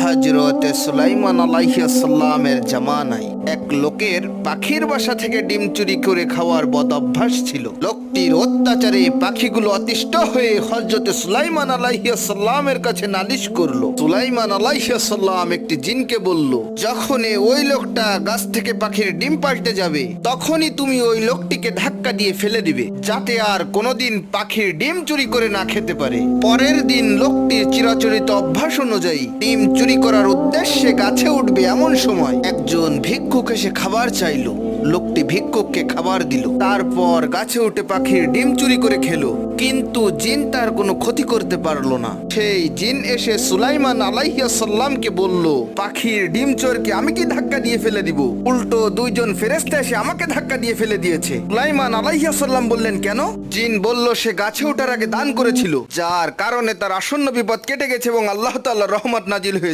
হযরতে সুলাইমান আলাইহিস সালামের জামানায় এক লোকের পাখির বাসা থেকে ডিম চুরি করে খাওয়ার বদ অভ্যাস ছিল। লোকটির অত্যাচারে পাখিগুলো অতিষ্ঠ হয়ে হযরতে সুলাইমান আলাইহিস সালামের কাছে নালিশ করলো। সুলাইমান আলাইহিস সালাম একটি জিনকে বলল, যখনই ওই লোকটা গাছ থেকে পাখির ডিম পাল্টে যাবে তখনই তুমি ওই লোকটিকে ধাক্কা দিয়ে ফেলে দিবে, যাতে আর কোনোদিন পাখির ডিম চুরি করে না খেতে পারে। পরের দিন লোকটির চিরাচরিত অভ্যাস অনুযায়ী ডিম চুরি করার উদ্দেশ্যে গাছে উঠবে এমন সময় একজন ভিক্ষুক এসে খাবার চাইলো। লোকটি ভিক্ষুককে খাবার দিল, তারপর গাছে উঠে পাখির ডিম চুরি করে খেলো। কিন্তু জিন তার কোনো ক্ষতি করতে পারলো না। সেই জিন এসে সুলাইমান আলাইহিস সালামকে বলল, পাখির ডিম চোরকে আমি কি ধাক্কা দিয়ে ফেলে দিব? উল্টো দুইজন ফেরেশতা এসে আমাকে ধাক্কা দিয়ে ফেলে দিয়েছে। সুলাইমান আলাইহিস সালাম বললেন, কেন? জিন বলল, সে গাছে ওঠার আগে দান করেছিল, যার কারণে তার আসন্ন বিপদ কেটে গেছে এবং আল্লাহ তাআলার রহমত নাজিল হয়েছে।